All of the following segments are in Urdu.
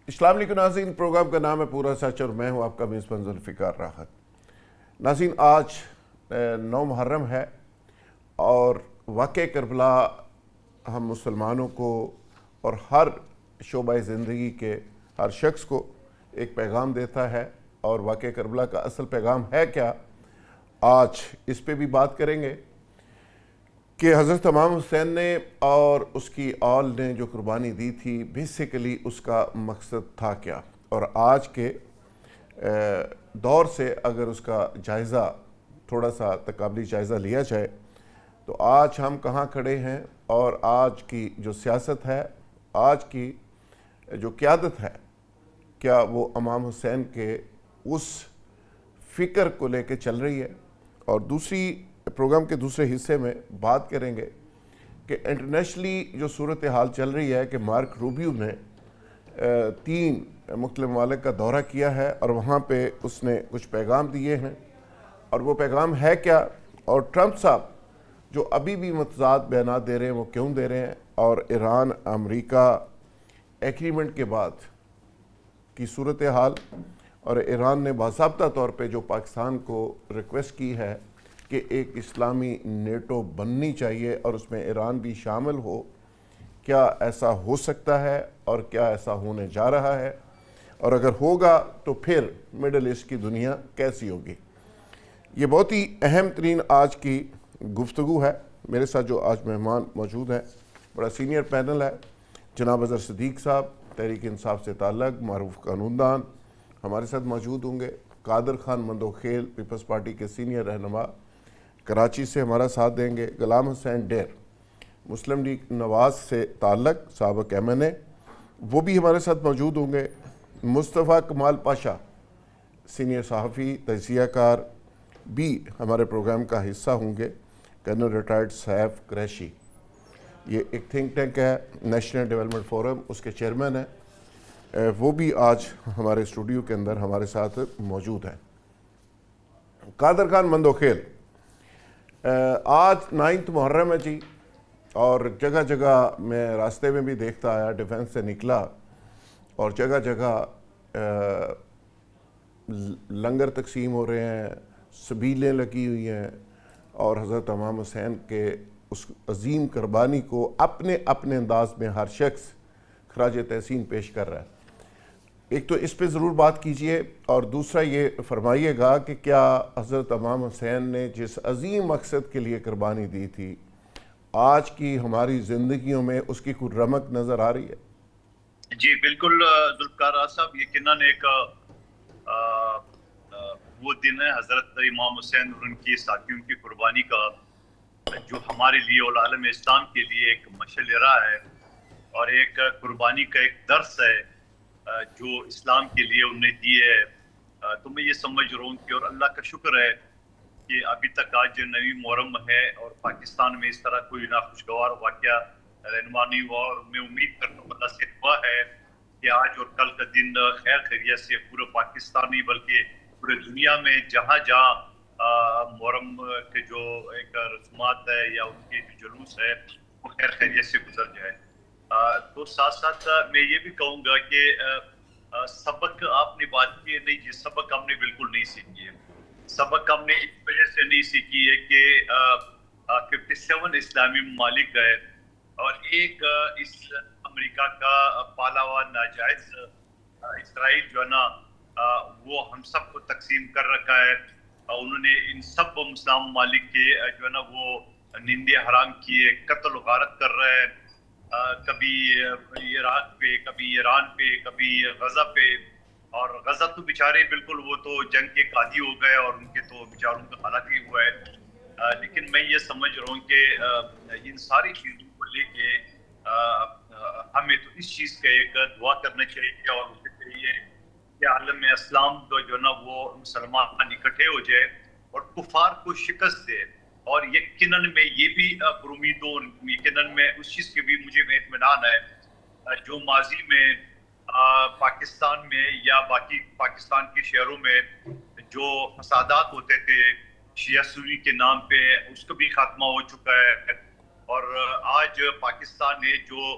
السلام علیکم ناظرین، پروگرام کا نام ہے پورا سچ اور میں ہوں آپ کا میزبان ذوالفقار راحت۔ ناظرین، آج 9 محرم ہے اور واقعہ کربلا ہم مسلمانوں کو اور ہر شعبہ زندگی کے ہر شخص کو ایک پیغام دیتا ہے، اور واقعہ کربلا کا اصل پیغام ہے کیا، آج اس پہ بھی بات کریں گے کہ حضرت امام حسین نے اور اس کی آل نے جو قربانی دی تھی، بیسیکلی اس کا مقصد تھا کیا، اور آج کے دور سے اگر اس کا جائزہ تھوڑا سا تقابلی جائزہ لیا جائے تو آج ہم کہاں کھڑے ہیں، اور آج کی جو سیاست ہے، آج کی جو قیادت ہے، کیا وہ امام حسین کے اس فکر کو لے کے چل رہی ہے۔ اور پروگرام کے دوسرے حصے میں بات کریں گے کہ انٹرنیشنلی جو صورتحال چل رہی ہے کہ مارک روبیو نے 3 مختلف ممالک کا دورہ کیا ہے اور وہاں پہ اس نے کچھ پیغام دیے ہیں، اور وہ پیغام ہے کیا، اور ٹرمپ صاحب جو ابھی بھی متضاد بیانات دے رہے ہیں وہ کیوں دے رہے ہیں، اور ایران امریکہ ایگریمنٹ کے بعد کی صورتحال، اور ایران نے باضابطہ طور پہ جو پاکستان کو ریکویسٹ کی ہے کہ ایک اسلامی نیٹو بننی چاہیے اور اس میں ایران بھی شامل ہو، کیا ایسا ہو سکتا ہے اور کیا ایسا ہونے جا رہا ہے، اور اگر ہوگا تو پھر مڈل ایسٹ کی دنیا کیسی ہوگی۔ یہ بہت ہی اہم ترین آج کی گفتگو ہے۔ میرے ساتھ جو آج مہمان موجود ہیں، بڑا سینئر پینل ہے، جناب اظہر صدیق صاحب، تحریک انصاف سے تعلق، معروف قانون دان ہمارے ساتھ موجود ہوں گے۔ قادر خان مندوخیل، پیپلز پارٹی کے سینئر رہنما، کراچی سے ہمارا ساتھ دیں گے۔ غلام حسین ڈیر، مسلم لیگ نواز سے تعلق، سابق ایم این اے، وہ بھی ہمارے ساتھ موجود ہوں گے۔ مصطفیٰ کمال پاشا، سینئر صحافی، تجزیہ کار، بھی ہمارے پروگرام کا حصہ ہوں گے۔ کرنل ریٹائرڈ سیف قریشی، یہ ایک تھنک ٹینک ہے، نیشنل ڈیولپمنٹ فورم، اس کے چیئرمین ہیں، وہ بھی آج ہمارے اسٹوڈیو کے اندر ہمارے ساتھ موجود ہیں۔ قادر خان مندوخیل، آج 9 محرم ہے جی، اور جگہ جگہ میں راستے میں بھی دیکھتا آیا، ڈیفنس سے نکلا اور جگہ جگہ لنگر تقسیم ہو رہے ہیں، سبیلیں لگی ہوئی ہیں، اور حضرت امام حسین کے اس عظیم قربانی کو اپنے اپنے انداز میں ہر شخص خراج تحسین پیش کر رہا ہے۔ ایک تو اس پہ ضرور بات کیجئے، اور دوسرا یہ فرمائیے گا کہ کیا حضرت امام حسین نے جس عظیم مقصد کے لیے قربانی دی تھی، آج کی ہماری زندگیوں میں اس کی کوئی رمق نظر آ رہی ہے؟ جی بالکل ذوالفقار صاحب، یقیناً ایک وہ دن ہے حضرت امام حسین اور ان کی ساتھیوں کی قربانی کا، جو ہمارے لیے اور عالم اسلام کے لیے ایک مشعل راہ ہے اور ایک قربانی کا ایک درس ہے جو اسلام کے لیے انہیں دیے ہے۔ تو میں یہ سمجھ رہا ہوں کہ، اور اللہ کا شکر ہے کہ ابھی تک آج 9 محرم ہے اور پاکستان میں اس طرح کوئی ناخوشگوار واقعہ رہنما نہیں ہوا، اور میں امید کرتا ہوں اللہ سے دعا ہے کہ آج اور کل کا دن خیر خیریت سے پورے پاکستان نہیں بلکہ پورے دنیا میں جہاں جہاں محرم کے جو ایک رسومات ہے یا ان کے جو جلوس ہے وہ خیر خیریت سے گزر جائے۔ تو ساتھ ساتھ میں یہ بھی کہوں گا کہ سبق آپ نے بات کی ہے، نہیں، یہ سبق ہم نے بالکل نہیں سیکھی ہے۔ سبق ہم نے اس وجہ سے نہیں سیکھی ہے کہ 57 اسلامی ممالک گئے اور ایک اس امریکہ کا پالا ہوا ناجائز اسرائیل جو ہے نا وہ ہم سب کو تقسیم کر رکھا ہے۔ انہوں نے ان سب مسلم ممالک کے جو ہے نا وہ نندے حرام کیے، قتل و غارت کر رہے ہیں، کبھی عراق پہ، کبھی ایران پہ، کبھی غزہ پہ، اور غزہ تو بیچارے بالکل وہ تو جنگ کے قاضی ہو گئے اور ان کے تو بیچاروں کا ہلاک ہی ہوا ہے۔ لیکن میں یہ سمجھ رہا ہوں کہ ان ساری چیزوں کو لے کے ہمیں تو اس چیز کا ایک دعا کرنا چاہیے اور اسے چاہیے کہ عالم اسلام جو نا وہ مسلمان اکٹھے ہو جائے اور کفار کو شکست دے۔ اور یقیناً میں یہ بھی پرامید ہوں، یقیناً میں اس چیز کے بھی مجھے اطمینان ہے جو ماضی میں پاکستان میں یا باقی پاکستان کے شہروں میں جو فسادات ہوتے تھے شیعہ سنی کے نام پہ، اس کا بھی خاتمہ ہو چکا ہے، اور آج پاکستان نے جو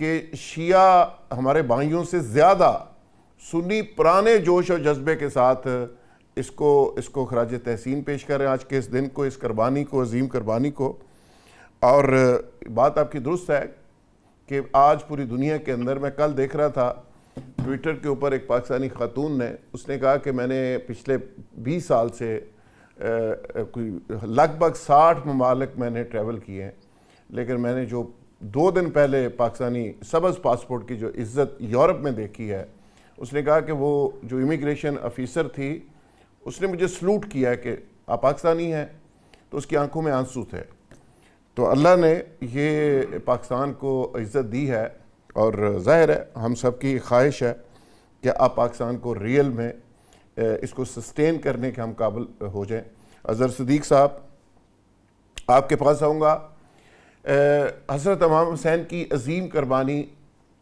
کہ شیعہ ہمارے بھائیوں سے زیادہ سنی پرانے جوش و جذبے کے ساتھ اس کو خراج تحسین پیش کر رہے ہیں آج کے اس دن کو، اس قربانی کو، عظیم قربانی کو۔ اور بات آپ کی درست ہے کہ آج پوری دنیا کے اندر، میں کل دیکھ رہا تھا ٹویٹر کے اوپر ایک پاکستانی خاتون نے، اس نے کہا کہ میں نے پچھلے 20 سال سے کوئی لگ بھگ 60 ممالک میں نے ٹریول کیے ہیں، لیکن میں نے جو 2 دن پہلے پاکستانی سبز پاسپورٹ کی جو عزت یورپ میں دیکھی ہے، اس نے کہا کہ وہ جو امیگریشن آفیسر تھی اس نے مجھے سلوٹ کیا ہے کہ آپ پاکستانی ہیں، تو اس کی آنکھوں میں آنسو تھے۔ تو اللہ نے یہ پاکستان کو عزت دی ہے، اور ظاہر ہے ہم سب کی خواہش ہے کہ آپ پاکستان کو ریئل میں اس کو سسٹین کرنے کے ہم قابل ہو جائیں۔ اظہر صدیق صاحب، آپ کے پاس آؤں گا۔ حضرت امام حسین کی عظیم قربانی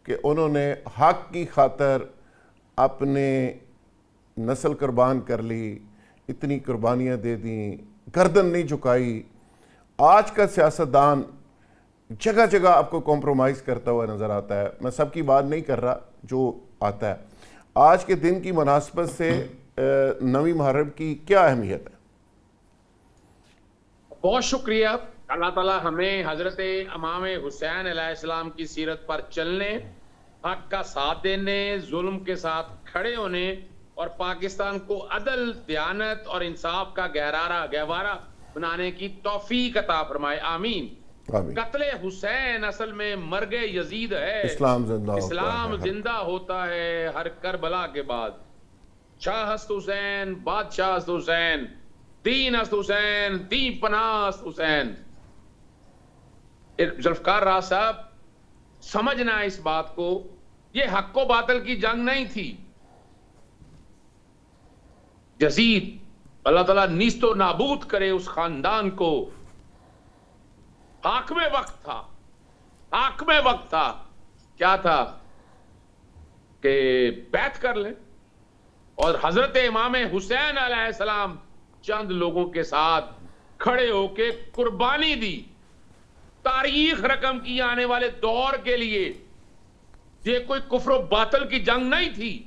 کہ انہوں نے حق کی خاطر اپنے نسل قربان کر لی، اتنی قربانیاں دے دیں، گردن نہیں جھکائی۔ آج کا سیاستدان جگہ جگہ آپ کو کمپرومائز کرتا ہوا نظر آتا ہے، میں سب کی بات نہیں کر رہا، جو آتا ہے۔ آج کے دن کی مناسبت سے 9 محرم کی کیا اہمیت ہے؟ بہت شکریہ۔ اللہ تعالیٰ ہمیں حضرت امام حسین علیہ السلام کی سیرت پر چلنے، حق کا ساتھ دینے، ظلم کے ساتھ کھڑے ہونے اور پاکستان کو عدل، دیانت اور انصاف کا گہوارہ بنانے کی توفیق عطا فرمائے، آمین۔ قتل حسین اصل میں مرگ یزید ہے، اسلام زندہ ہوتا ہے ہر کربلا کے بعد۔ شاہ ہست حسین، بادشاہ ہست حسین، دین ہست حسین، دین پناہ ہست حسین۔ ذوالفقار راز صاحب، سمجھنا اس بات کو، یہ حق و باطل کی جنگ نہیں تھی۔ یزید، اللہ تعالیٰ نیست و نابود کرے اس خاندان کو، حاکم وقت تھا، کیا تھا کہ بیعت کر لیں، اور حضرت امام حسین علیہ السلام چند لوگوں کے ساتھ کھڑے ہو کے قربانی دی۔ تاریخ رقم کی آنے والے دور کے لیے یہ کوئی کفر و باطل کی جنگ نہیں تھی،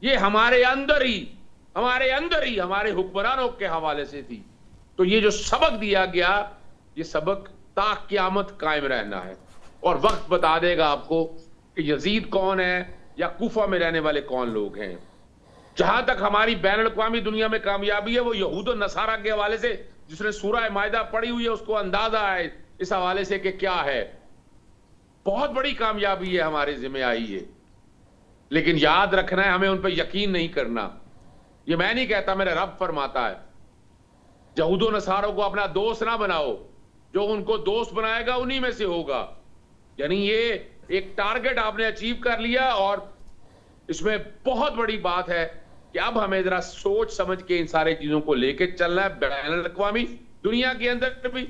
یہ ہمارے اندر ہی ہمارے حکمرانوں کے حوالے سے تھی۔ تو یہ جو سبق دیا گیا، یہ سبق تا قیامت قائم رہنا ہے، اور وقت بتا دے گا آپ کو کہ یزید کون ہے یا کوفہ میں رہنے والے کون لوگ ہیں۔ جہاں تک ہماری بین الاقوامی دنیا میں کامیابی ہے، وہ یہود و نصارہ کے حوالے سے، جس نے سورہ مائدہ پڑھی ہوئی ہے اس کو اندازہ ہے اس حوالے سے کہ کیا ہے۔ بہت بڑی کامیابی ہے ہمارے ذمہ آئی ہے، لیکن یاد رکھنا ہے ہمیں ان پہ یقین نہیں کرنا۔ یہ میں نہیں کہتا، میرا رب فرماتا ہے یہود و نصاروں کو اپنا دوست نہ بناؤ، جو ان کو دوست بنائے گا انہی میں سے ہوگا۔ یعنی یہ ایک ٹارگٹ آپ نے اچیو کر لیا، اور اس میں بہت بڑی بات ہے کہ اب ہمیں ذرا سوچ سمجھ کے ان سارے چیزوں کو لے کے چلنا ہے، بین الاقوامی دنیا کے اندر بھی،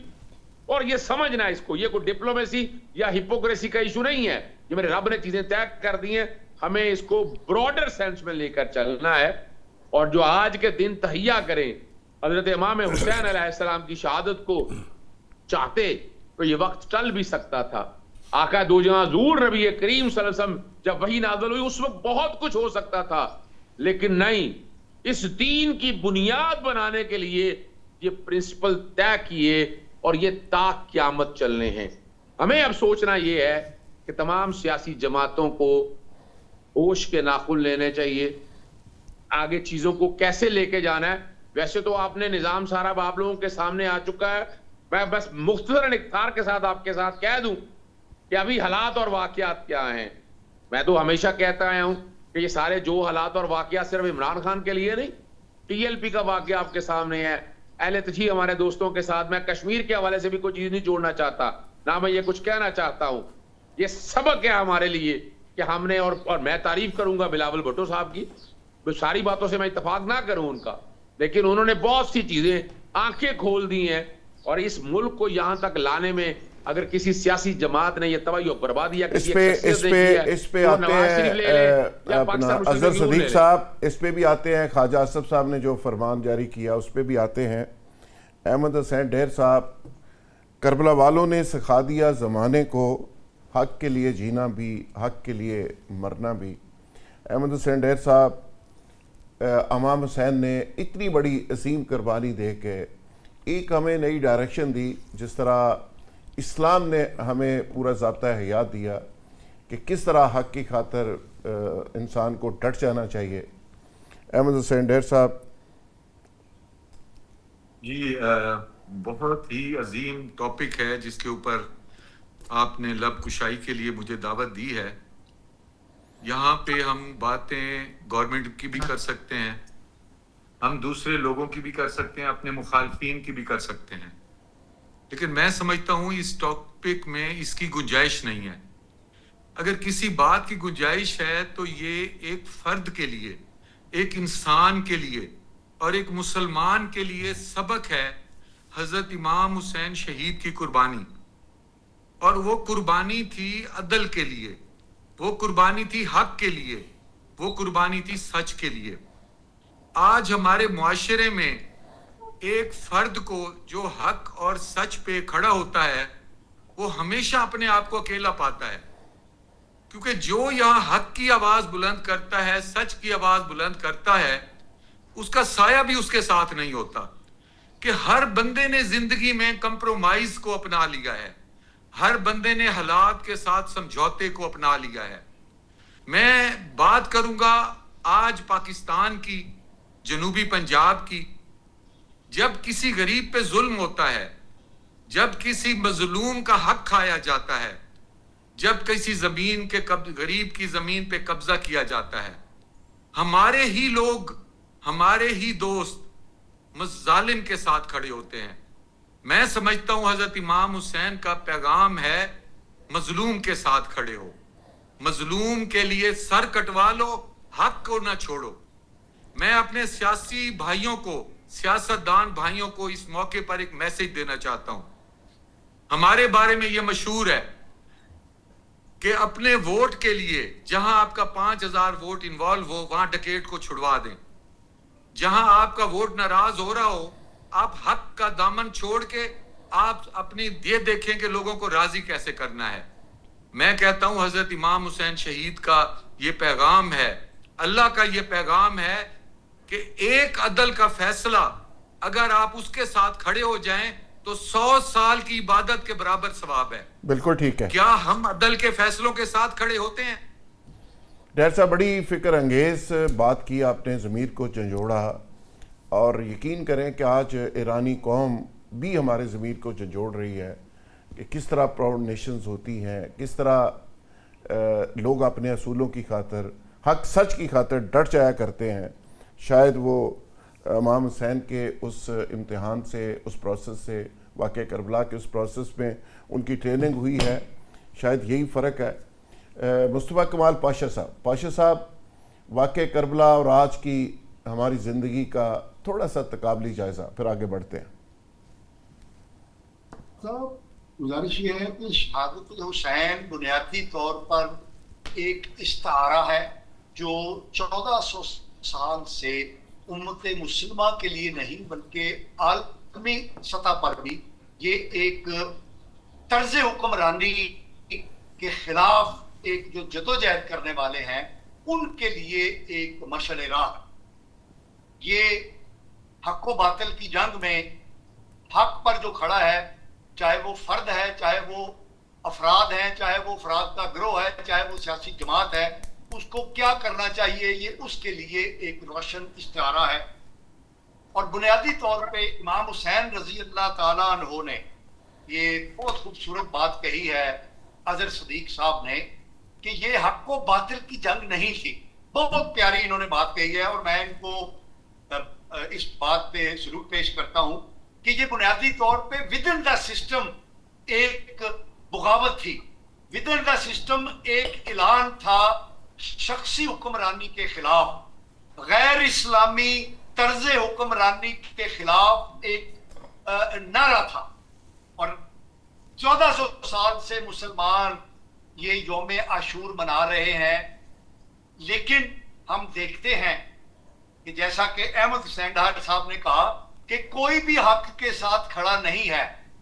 اور یہ سمجھنا ہے اس کو، یہ کوئی ڈپلومیسی یا ہپوکریسی کا ایشو نہیں ہے، یہ میرے رب نے چیزیں طے کر دی ہیں، ہمیں اس کو براڈر سینس میں لے کر چلنا ہے۔ اور جو آج کے دن تہیہ کریں حضرت امام حسین علیہ السلام کی شہادت کو چاہتے، تو یہ وقت ٹل بھی سکتا تھا۔ آقا دو جہاں حضور نبی کریم صلی اللہ علیہ وسلم جب وحی نازل ہوئی، اس وقت بہت کچھ ہو سکتا تھا، لیکن نہیں، اس دین کی بنیاد بنانے کے لیے یہ پرنسپل طے کیے، اور یہ تا قیامت چلنے ہیں۔ ہمیں اب سوچنا یہ ہے کہ تمام سیاسی جماعتوں کو ہوش کے ناخن لینے چاہیے، آگے چیزوں کو کیسے لے کے جانا ہے۔ ویسے تو آپ نے نظام سارا آپ لوگوں کے سامنے آ چکا ہے، میں بس مختصراً اختصار کے ساتھ آپ کے ساتھ کہہ دوں کہ ابھی حالات اور واقعات کیا ہیں۔ میں تو ہمیشہ کہتا آیا ہوں کہ یہ سارے جو حالات اور واقعات صرف عمران خان کے لیے نہیں، ٹی ایل پی کا واقعہ آپ کے سامنے ہے، اہل تشیع ہمارے دوستوں کے ساتھ، میں کشمیر کے حوالے سے بھی کوئی چیز نہیں جوڑنا چاہتا، نہ میں یہ کچھ کہنا چاہتا ہوں۔ یہ سبق ہے ہمارے لیے کہ ہم نے، اور میں تعریف کروں گا بلاول بھٹو صاحب کی، ساری باتوں سے میں اتفاق نہ کروں ان کا، لیکن انہوں نے بہت سی چیزیں آنکھیں کھول دی ہیں، اور اس ملک کو یہاں تک لانے میں اگر کسی سیاسی جماعت نے یہ تباہی و بربادی یا کسی اس پہ آتے ہیں اپنا اظہر صدیق صاحب، اس پہ بھی آتے ہیں، خواجہ اسف صاحب نے جو فرمان جاری کیا اس پہ بھی آتے ہیں، احمد حسین ڈھیر صاحب، کربلا والوں نے سکھا دیا زمانے کو حق کے لیے جینا بھی، حق کے لیے مرنا بھی۔ احمد حسین ڈیر صاحب، امام حسین نے اتنی بڑی عظیم قربانی دے کے ایک ہمیں نئی ڈائریکشن دی، جس طرح اسلام نے ہمیں پورا ضابطہ حیات دیا کہ کس طرح حق کی خاطر انسان کو ڈٹ جانا چاہیے۔ احمد حسین ڈیر صاحب۔ جی، بہت ہی عظیم ٹاپک ہے جس کے اوپر آپ نے لب کشائی کے لیے مجھے دعوت دی ہے۔ یہاں پہ ہم باتیں گورنمنٹ کی بھی کر سکتے ہیں، ہم دوسرے لوگوں کی بھی کر سکتے ہیں، اپنے مخالفین کی بھی کر سکتے ہیں، لیکن میں سمجھتا ہوں اس ٹاپک میں اس کی گنجائش نہیں ہے۔ اگر کسی بات کی گنجائش ہے تو یہ ایک فرد کے لیے، ایک انسان کے لیے اور ایک مسلمان کے لیے سبق ہے حضرت امام حسین شہید کی قربانی۔ اور وہ قربانی تھی عدل کے لیے، وہ قربانی تھی حق کے لیے، وہ قربانی تھی سچ کے لیے۔ آج ہمارے معاشرے میں ایک فرد کو جو حق اور سچ پہ کھڑا ہوتا ہے وہ ہمیشہ اپنے آپ کو اکیلا پاتا ہے، کیونکہ جو یہاں حق کی آواز بلند کرتا ہے، سچ کی آواز بلند کرتا ہے، اس کا سایہ بھی اس کے ساتھ نہیں ہوتا۔ کہ ہر بندے نے زندگی میں کمپرومائز کو اپنا لیا ہے، ہر بندے نے حالات کے ساتھ سمجھوتے کو اپنا لیا ہے۔ میں بات کروں گا آج پاکستان کی، جنوبی پنجاب کی۔ جب کسی غریب پہ ظلم ہوتا ہے، جب کسی مظلوم کا حق کھایا جاتا ہے، جب کسی زمین کے غریب کی زمین پہ قبضہ کیا جاتا ہے، ہمارے ہی لوگ، ہمارے ہی دوست ظالم کے ساتھ کھڑے ہوتے ہیں۔ میں سمجھتا ہوں حضرت امام حسین کا پیغام ہے مظلوم کے ساتھ کھڑے ہو، مظلوم کے لیے سر کٹوا لو، حق کو نہ چھوڑو۔ میں اپنے سیاسی بھائیوں کو، سیاستدان بھائیوں کو اس موقع پر ایک میسج دینا چاہتا ہوں۔ ہمارے بارے میں یہ مشہور ہے کہ اپنے ووٹ کے لیے جہاں آپ کا 5000 ووٹ انوالو ہو وہاں ڈکیٹ کو چھڑوا دیں۔ جہاں آپ کا ووٹ ناراض ہو رہا ہو، آپ حق کا دامن چھوڑ کے آپ اپنی یہ دیکھیں کہ لوگوں کو راضی کیسے کرنا ہے۔ میں کہتا ہوں حضرت امام حسین شہید کا یہ پیغام ہے، اللہ کا یہ پیغام ہے کہ ایک عدل کا فیصلہ اگر آپ اس کے ساتھ کھڑے ہو جائیں تو 100 سال کی عبادت کے برابر ثواب ہے۔ بالکل ٹھیک ہے۔ کیا ہم عدل کے فیصلوں کے ساتھ کھڑے ہوتے ہیں؟ ڈیر صاحب، بڑی فکر انگیز بات کی آپ نے، ضمیر کو جھنجھوڑا، اور یقین کریں کہ آج ایرانی قوم بھی ہمارے ضمیر کو جھنجھوڑ رہی ہے کہ کس طرح پراؤڈ نیشنز ہوتی ہیں، کس طرح لوگ اپنے اصولوں کی خاطر، حق سچ کی خاطر ڈٹ جایا کرتے ہیں۔ شاید وہ امام حسین کے اس امتحان سے، اس پروسیس سے، واقعہ کربلا کے اس پروسیس میں ان کی ٹریننگ ہوئی ہے، شاید یہی فرق ہے۔ مصطفیٰ کمال پاشا صاحب، واقعہ کربلا اور آج کی ہماری زندگی کا تھوڑا سا تقابلی جائزہ، پھر آگے بڑھتے ہیں۔ صاحب، گزارش یہ ہے کہ شہادت حسین بنیادی طور پر ایک استعارہ ہے جو 1400 سال سے امت مسلمہ کے لیے نہیں بلکہ عالمی سطح پر بھی یہ ایک طرز حکمرانی کے خلاف ایک جو جدوجہد کرنے والے ہیں ان کے لیے ایک مشعل راہ۔ یہ حق و باطل کی جنگ میں حق پر جو کھڑا ہے، چاہے وہ فرد ہے، چاہے وہ افراد ہیں، چاہے وہ افراد کا گروہ ہے، چاہے وہ سیاسی جماعت ہے، اس کو کیا کرنا چاہیے، یہ اس کے لیے ایک روشن استعارہ ہے۔ اور بنیادی طور پہ امام حسین رضی اللہ تعالیٰ عنہ نے یہ بہت خوبصورت بات کہی ہے، اظہر صدیق صاحب نے، کہ یہ حق و باطل کی جنگ نہیں تھی۔ بہت پیاری انہوں نے بات کہی ہے، اور میں ان کو اس بات پہ ضرور پیش کرتا ہوں کہ یہ بنیادی طور پہ ودن دا سسٹم ایک بغاوت تھی، ودن دا سسٹم ایک اعلان تھا شخصی حکمرانی کے خلاف، غیر اسلامی طرز حکمرانی کے خلاف ایک نعرہ تھا۔ اور 1400 سال سے مسلمان یہ یوم عاشور منا رہے ہیں، لیکن ہم دیکھتے ہیں کہ جیسا کہ احمد حسین ڈار صاحب نے کہا کہ کوئی بھی حق کے ساتھ کھڑا نہیں ہے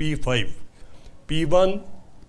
P5, P1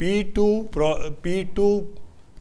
P2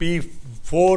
P4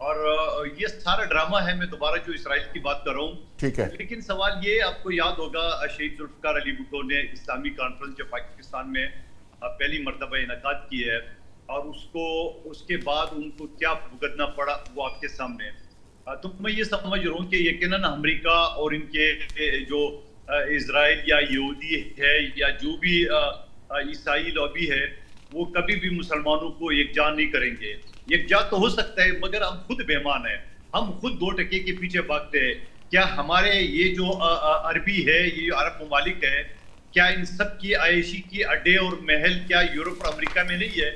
اور یہ سارا ڈرامہ ہے. میں دوبارہ جو اسرائیل کی بات کر رہا ہوں, ٹھیک ہے, لیکن سوال یہ, آپ کو یاد ہوگا شہید ذوالفقار علی بھٹو نے اسلامی کانفرنس جو پاکستان میں پہلی مرتبہ انعقاد کی ہے, اور اس کے بعد ان کو کیا بھگتنا پڑا وہ آپ کے سامنے ہے. تو میں یہ سمجھ رہا ہوں کہ یقیناً امریکہ اور ان کے جو اسرائیل یا یہودی ہے یا جو بھی عیسائی لابی ہے, وہ کبھی بھی مسلمانوں کو یکجا نہیں کریں گے. یکجا تو ہو سکتا ہے, مگر ہم خود بےمان ہیں, ہم خود 2 ٹکے کے پیچھے بھاگتے ہیں. کیا ہمارے یہ جو عربی ہے, یہ جو عرب ممالک ہے, کیا ان سب کی عائشی کی اڈے اور محل کیا یورپ اور امریکہ میں نہیں ہے؟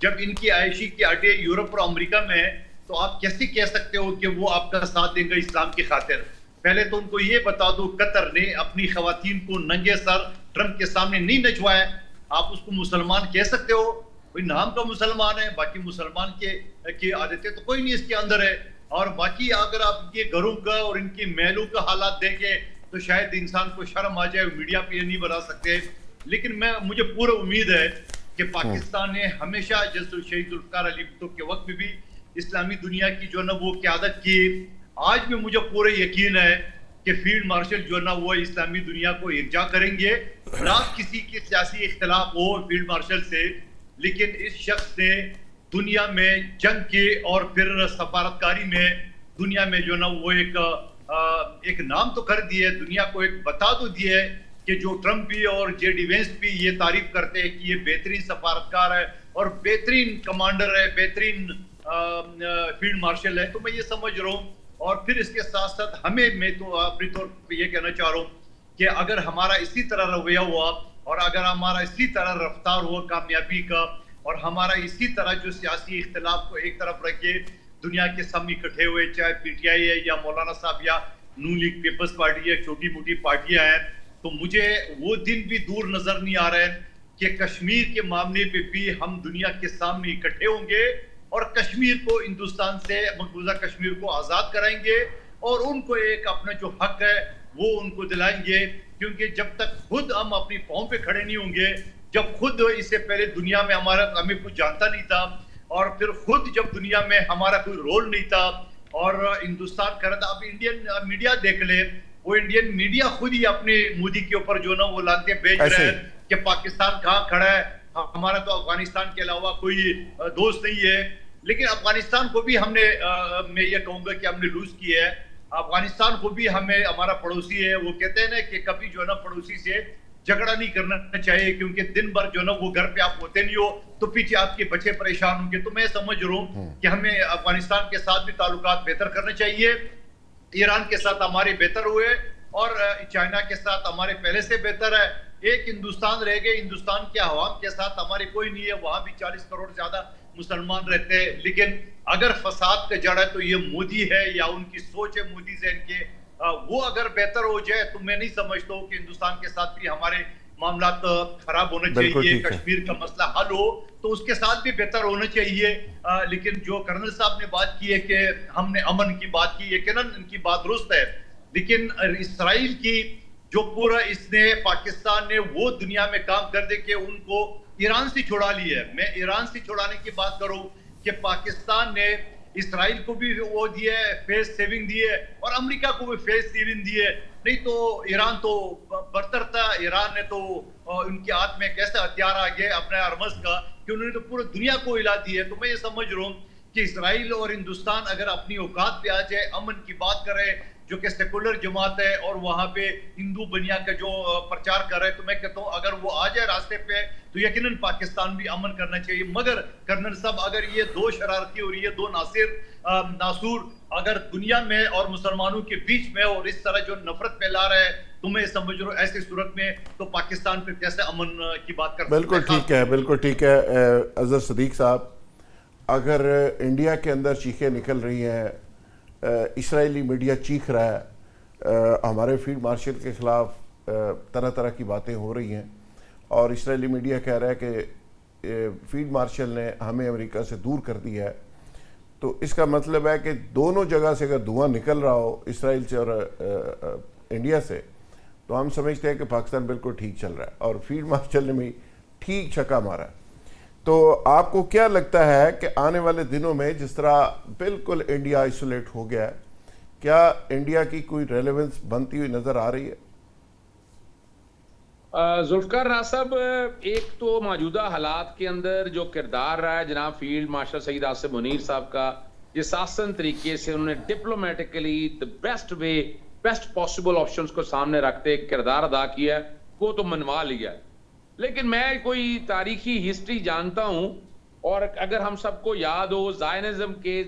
جب ان کی عائشی کی اڈے یورپ اور امریکہ میں ہے, تو آپ کیسے کہہ سکتے ہو کہ وہ آپ کا ساتھ دیں گے اسلام کی خاطر؟ پہلے تو ان کو یہ بتا دو, قطر نے اپنی خواتین کو ننگے سر ٹرمپ کے سامنے نہیں نچوایا. آپ اس کو مسلمان کہہ سکتے ہو؟ کوئی نام کا مسلمان ہے, باقی مسلمان کی عادتیں تو کوئی نہیں اس کے اندر ہے. اور باقی اگر آپ کے گھروں کا اور ان کی محلوں کا حالات دیکھیں تو شاید انسان کو شرم آ جائے. میڈیا پہ یہ نہیں بتا سکتے, لیکن مجھے پورا امید ہے کہ پاکستان نے ہمیشہ جیسے شہید ذوالفقار علی بھٹو کے وقت میں بھی اسلامی دنیا کی جو ہے نا وہ قیادت کی. آج بھی مجھے پورا یقین ہے کہ فیلڈ مارشل جو ہے نا وہ اسلامی دنیا کو یکجا کریں گے. نہ کسی کے سیاسی اختلاف ہو فیلڈ مارشل سے, لیکن اس شخص نے دنیا میں جنگ کے اور پھر سفارتکاری میں دنیا میں جو ہے نا وہ ایک نام تو کر دیا ہے, دنیا کو ایک بتا تو دیا ہے کہ جو ٹرمپ بھی اور جے ڈی وینس بھی یہ تعریف کرتے ہیں کہ یہ بہترین سفارتکار ہے اور بہترین کمانڈر ہے, بہترین فیلڈ مارشل ہے. تو میں یہ سمجھ رہا ہوں, اور پھر اس کے ساتھ ساتھ میں تو اپنی طور پہ یہ کہنا چاہ رہا ہوں کہ اگر ہمارا اسی طرح رویہ ہوا اور اگر ہمارا اسی طرح رفتار ہوا کامیابی کا, اور ہمارا اسی طرح جو سیاسی اختلاف کو ایک طرف رکھ کے دنیا کے سامنے اکٹھے ہوئے, چاہے پی ٹی آئی ہے یا مولانا صاحب یا نون لیگ پیپلز پارٹی ہے, چھوٹی موٹی پارٹیاں ہیں, تو مجھے وہ دن بھی دور نظر نہیں آ رہے ہیں کہ کشمیر کے معاملے پہ بھی ہم دنیا کے سامنے اکٹھے ہوں گے اور کشمیر کو ہندوستان سے مقبوضہ کشمیر کو آزاد کرائیں گے اور ان کو ایک اپنا جو حق ہے وہ ان کو دلائیں گے. کیونکہ جب تک خود ہم اپنی پاؤں پہ کھڑے نہیں ہوں گے, جب خود اس سے پہلے دنیا میں ہمیں کچھ جانتا نہیں تھا, اور پھر خود جب دنیا میں ہمارا کوئی رول نہیں تھا اور ہندوستان کر رہا تھا. اب انڈین میڈیا دیکھ لے, وہ انڈین میڈیا خود ہی اپنے مودی کے اوپر جو نا وہ لانتے بیچ رہے ہیں کہ پاکستان کہاں کھڑا ہے, ہمارا تو افغانستان کے علاوہ کوئی دوست نہیں ہے. لیکن افغانستان کو بھی ہم نے, میں یہ کہوں گا کہ ہم نے لوز کی ہے. افغانستان کو بھی ہمارا پڑوسی ہے, وہ کہتے ہیں نا کہ کبھی جو ہے نا پڑوسی سے جھگڑا نہیں کرنا چاہیے, کیونکہ دن بھر جو ہے نا وہ گھر پہ آپ ہوتے نہیں ہو تو پیچھے آپ کے بچے پریشان ہوں گے. تو میں سمجھ رہا ہوں کہ ہمیں افغانستان کے ساتھ بھی تعلقات بہتر کرنے چاہیے. ایران کے ساتھ ہمارے بہتر ہوئے اور چائنا کے ساتھ ہمارے پہلے سے بہتر ہے. ایک ہندوستان رہ گئے, ہندوستان کے عوام کے ساتھ ہماری کوئی نہیں ہے, وہاں بھی 40 کروڑ زیادہ مسلمان رہتے ہیں. لیکن اگر فساد کا جڑ ہے تو یہ مودی ہے یا ان کی سوچ ہے مودی سے ان کے, وہ اگر بہتر ہو جائے تو میں نہیں سمجھتا ہوں کہ ہندوستان کے ساتھ بھی ہمارے معاملات خراب ہونے چاہیے. کشمیر کا مسئلہ حل ہو تو اس کے ساتھ بھی بہتر ہونا چاہیے. لیکن جو کرنل صاحب نے بات کی ہے کہ ہم نے امن کی بات کی, یقیناً ان کی بات درست ہے, لیکن اسرائیل کی جو پورا اس نے پاکستان نے وہ دنیا میں کام کر دے کہ ان کو ایران سے چھڑا لی ہے. میں ایران سے چھڑانے کی بات کروں کہ پاکستان نے اسرائیل کو بھی وہ دیے فیس سیونگ دیے اور امریکہ کو بھی فیس سیونگ دیے. نہیں تو ایران تو برتر تھا, ایران نے تو ان کے ہاتھ میں کیسا ہتھیار آ گیا اپنے ارمز کا کہ انہوں نے تو پورے دنیا کو ہلا دی ہے. تو میں یہ سمجھ رہا ہوں کہ اسرائیل اور ہندوستان اگر اپنی اوقات پہ آ جائے, امن کی بات کرے جو کہ سیکولر جماعت ہے اور وہاں پہ ہندو بنیا کا جو پرچار کر رہے, تو میں کہتا ہوں اگر وہ آ جائے راستے پہ تو یقیناً پاکستان بھی امن کرنا چاہیے. مگر کرنل صاحب اگر یہ دو شرارتی اور یہ دو ناصور اگر دنیا میں اور مسلمانوں کے بیچ میں اور اس طرح جو نفرت پھیلا رہے تو میں سمجھ رہا ہوں ایسی صورت میں تو پاکستان پھر کیسے امن کی بات کر سکتے ہیں. بالکل ٹھیک ہے, بالکل ٹھیک ہے. اظہر صدیق صاحب, اگر انڈیا کے اندر چیخیں نکل رہی ہیں, اسرائیلی میڈیا چیخ رہا ہے, ہمارے فیلڈ مارشل کے خلاف طرح طرح کی باتیں ہو رہی ہیں اور اسرائیلی میڈیا کہہ رہا ہے کہ فیلڈ مارشل نے ہمیں امریکہ سے دور کر دیا ہے, تو اس کا مطلب ہے کہ دونوں جگہ سے اگر دھواں نکل رہا ہو اسرائیل سے اور انڈیا سے, تو ہم سمجھتے ہیں کہ پاکستان بالکل ٹھیک چل رہا ہے اور فیلڈ مارشل نے بھی ٹھیک چھکا مارا ہے. تو آپ کو کیا لگتا ہے کہ آنے والے دنوں میں جس طرح بالکل انڈیا آئسولیٹ ہو گیا ہے، کیا انڈیا کی کوئی ریلیونس بنتی ہوئی نظر آ رہی ہے؟ ذوالفقار راز صاحب، ایک تو موجودہ حالات کے اندر جو کردار رہا ہے جناب فیلڈ مارشل سعید آصف منیر صاحب کا، جس آسن طریقے سے انہوں نے diplomatically best way, best possible options کو سامنے رکھتے کردار ادا کیا ہے، وہ تو منوا لیا ہے. لیکن میں کوئی تاریخی ہسٹری جانتا ہوں، اور اگر ہم سب کو یاد ہو زائنزم کے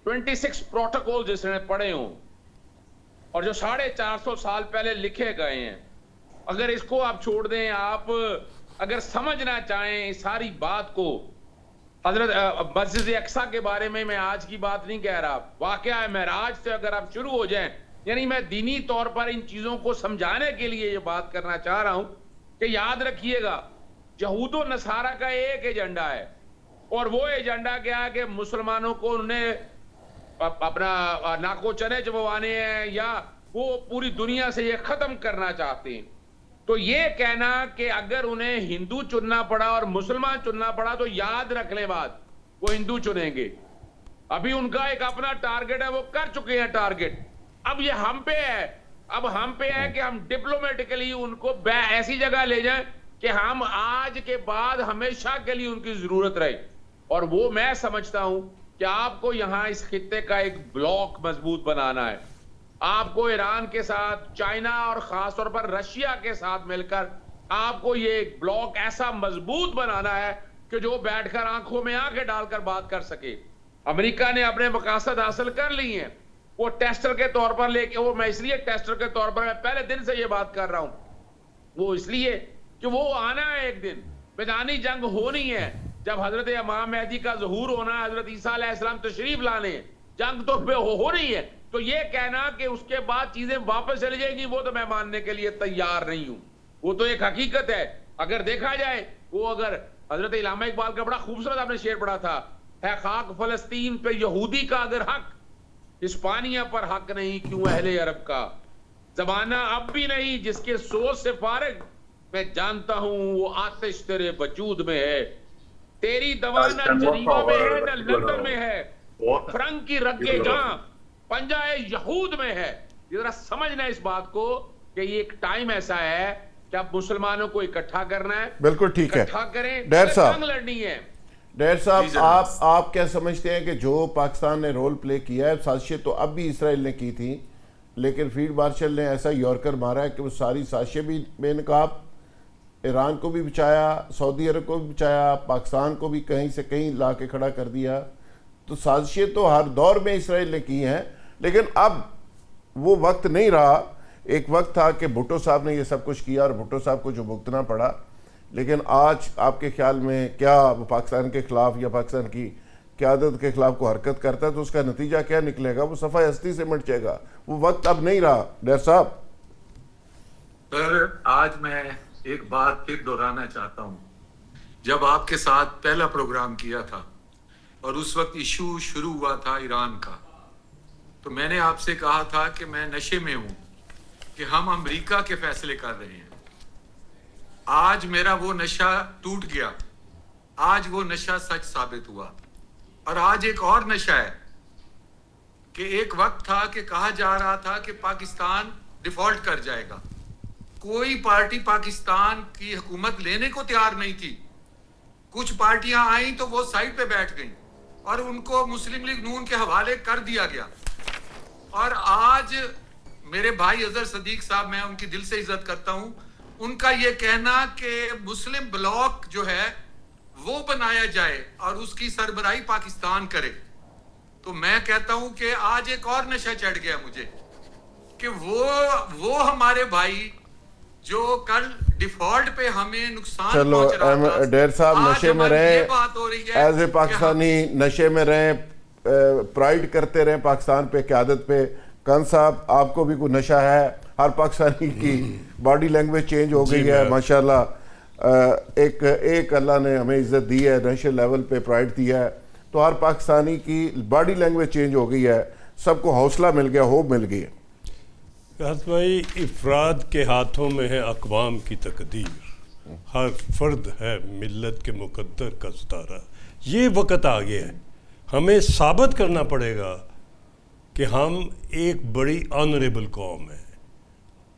26 پروٹوکول جس نے پڑھے ہوں اور جو 450 سال پہلے لکھے گئے ہیں، اگر اس کو آپ چھوڑ دیں، آپ اگر سمجھنا چاہیں اس ساری بات کو، حضرت مسجد اقصیٰ کے بارے میں آج کی بات نہیں کہہ رہا، واقعہ معراج سے اگر آپ شروع ہو جائیں، یعنی میں دینی طور پر ان چیزوں کو سمجھانے کے لیے یہ بات کرنا چاہ رہا ہوں کہ یاد رکھیے گا، یہود و نصارہ کا ایک ایجنڈا ہے، اور وہ ایجنڈا کیا ہے کہ مسلمانوں کو انہیں اپنا ناکو چنے چبوانے ہیں، یا وہ پوری دنیا سے یہ ختم کرنا چاہتے ہیں. تو یہ کہنا کہ اگر انہیں ہندو چننا پڑا اور مسلمان چننا پڑا تو یاد رکھ لیں بات، وہ ہندو چنیں گے. ابھی ان کا ایک اپنا ٹارگٹ ہے، وہ کر چکے ہیں ٹارگٹ. اب یہ ہم پہ ہے، اب ہم پہ ہے کہ ہم ڈپلومیٹکلی ان کو ایسی جگہ لے جائیں کہ ہم آج کے بعد ہمیشہ کے لیے ان کی ضرورت رہے. اور وہ میں سمجھتا ہوں کہ آپ کو یہاں اس خطے کا ایک بلاک مضبوط بنانا ہے. آپ کو ایران کے ساتھ، چائنا اور خاص طور پر رشیا کے ساتھ مل کر آپ کو یہ ایک بلاک ایسا مضبوط بنانا ہے کہ جو بیٹھ کر آنکھوں میں آنکھیں ڈال کر بات کر سکے. امریکہ نے اپنے مقاصد حاصل کر لی ہیں، وہ ٹیسٹر کے طور پر لے کے، وہ میں اس لیے ٹیسٹر کے طور پر میں پہلے دن سے یہ بات کر رہا ہوں، وہ اس لیے کہ وہ آنا ہے ایک دن، میدانی جنگ ہونی ہے. جب حضرت امام مہدی کا ظہور ہونا ہے، حضرت عیسیٰ علیہ السلام تشریف لانے ہیں، جنگ تو ہو رہی ہے. تو یہ کہنا کہ اس کے بعد چیزیں واپس چلی جائیں گی، وہ تو میں ماننے کے لیے تیار نہیں ہوں. وہ تو ایک حقیقت ہے. اگر دیکھا جائے، وہ اگر حضرت علامہ اقبال کا بڑا خوبصورت آپ نے شعر پڑھا تھا، ہے خاک فلسطین پہ یہودی کا اگر حق، ہسپانیہ پر حق نہیں کیوں اہل عرب کا. زمانہ اب بھی نہیں جس کے سوچ سے فارغ، میں جانتا ہوں وہ آتش تیرے وجود میں ہے. تیری دوا نہ جنیوا میں ہے نہ لندن میں ہے، فرنگ کی رگے جہاں پنجائے یہود میں ہے. یہ ذرا سمجھنا اس بات کو کہ یہ ایک ٹائم ایسا ہے کہ اب مسلمانوں کو اکٹھا کرنا ہے. بالکل ٹھیک ہے. اکٹھا کریں، ڈیر صاحب لڑنی ہے. ڈیر صاحب، آپ کیا سمجھتے ہیں کہ جو پاکستان نے رول پلے کیا ہے، سازشیں تو اب بھی اسرائیل نے کی تھی، لیکن فیلڈ مارشل نے ایسا یورکر مارا ہے کہ وہ ساری سازشیں بھی بے نقاب، ایران کو بھی بچایا، سعودی عرب کو بھی بچایا، پاکستان کو بھی کہیں سے کہیں لا کے کھڑا کر دیا. تو سازشیں تو ہر دور میں اسرائیل نے کی ہیں، لیکن اب وہ وقت نہیں رہا. ایک وقت تھا کہ بھٹو صاحب نے یہ سب کچھ کیا اور بھٹو صاحب کو جو بھگتنا پڑا. لیکن آج آپ کے خیال میں کیا وہ پاکستان کے خلاف یا پاکستان کی قیادت کے خلاف کو حرکت کرتا ہے تو اس کا نتیجہ کیا نکلے گا؟ وہ صفحہ ہستی سے مٹ جائے گا. وہ وقت اب نہیں رہا. ڈیر صاحب سر، آج میں ایک بات پھر دہرانا چاہتا ہوں. جب آپ کے ساتھ پہلا پروگرام کیا تھا اور اس وقت ایشو شروع ہوا تھا ایران کا، تو میں نے آپ سے کہا تھا کہ میں نشے میں ہوں کہ ہم امریکہ کے فیصلے کر رہے ہیں. آج میرا وہ نشہ ٹوٹ گیا، آج وہ نشہ سچ ثابت ہوا. اور آج ایک اور نشہ ہے کہ ایک وقت تھا کہ کہا جا رہا تھا کہ پاکستان ڈیفالٹ کر جائے گا. کوئی پارٹی پاکستان کی حکومت لینے کو تیار نہیں تھی. کچھ پارٹیاں آئیں تو وہ سائڈ پہ بیٹھ گئیں اور ان کو مسلم لیگ نون کے حوالے کر دیا گیا. اور آج میرے بھائی اظہر صدیق صاحب، میں ان کی دل سے عزت کرتا ہوں، ان کا یہ کہنا کہ مسلم بلاک جو ہے وہ بنایا جائے اور اس کی سربراہی پاکستان کرے، تو میں کہتا ہوں کہ آج ایک اور نشہ چڑھ گیا مجھے کہ وہ ہمارے بھائی جو کل ڈیفالٹ پہ ہمیں نقصان پہنچ رہا تھا، ڈیر صاحب نشے میں رہیں، ایز اے پاکستانی نشے میں رہیں، پرائیڈ کرتے رہیں پاکستان پہ، قیادت پہ. کان صاحب آپ کو بھی کوئی نشہ ہے؟ ہر پاکستانی کی باڈی لینگویج چینج ہو گئی ہے ماشاءاللہ. ایک اللہ نے ہمیں عزت دی ہے، نیشنل لیول پہ پرائیڈ دیا ہے، تو ہر پاکستانی کی باڈی لینگویج چینج ہو گئی ہے، سب کو حوصلہ مل گیا، ہوپ مل گئی ہے. بھائی افراد کے ہاتھوں میں ہے اقوام کی تقدیر. ہر فرد ہے ملت کے مقدر کا ستارہ. یہ وقت آ گیا ہے، ہمیں ثابت کرنا پڑے گا کہ ہم ایک بڑی آنریبل قوم ہے،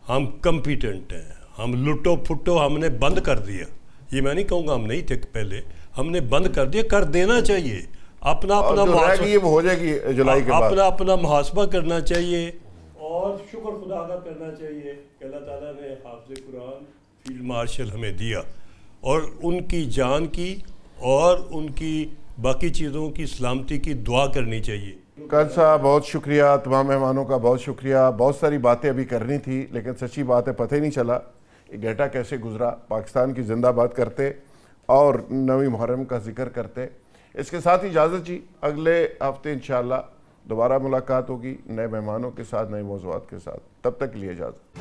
ہم کمپیٹنٹ ہیں، ہم لٹو پھٹو ہم نے بند کر دیا. یہ میں نہیں کہوں گا ہم نہیں تھے پہلے، ہم نے بند کر دیا، کر دینا چاہیے. اپنا اپنا ہو جائے گی جولائی کے بعد، اپنا محاسبہ کرنا چاہیے اور شکر خدا کا کرنا چاہیے کہ اللہ تعالیٰ نے حافظ قرآن فیلڈ مارشل ہمیں دیا، اور ان کی جان کی اور ان کی باقی چیزوں کی سلامتی کی دعا کرنی چاہیے. قائد صاحب بہت شکریہ، تمام مہمانوں کا بہت شکریہ. بہت ساری باتیں ابھی کرنی تھی لیکن سچی بات ہے پتہ ہی نہیں چلا یہ گھنٹہ کیسے گزرا. پاکستان کی زندہ باد کرتے اور 9 محرم کا ذکر کرتے. اس کے ساتھ اجازت جی، اگلے ہفتے انشاءاللہ دوبارہ ملاقات ہوگی نئے مہمانوں کے ساتھ، نئے موضوعات کے ساتھ. تب تک کے لیے اجازت.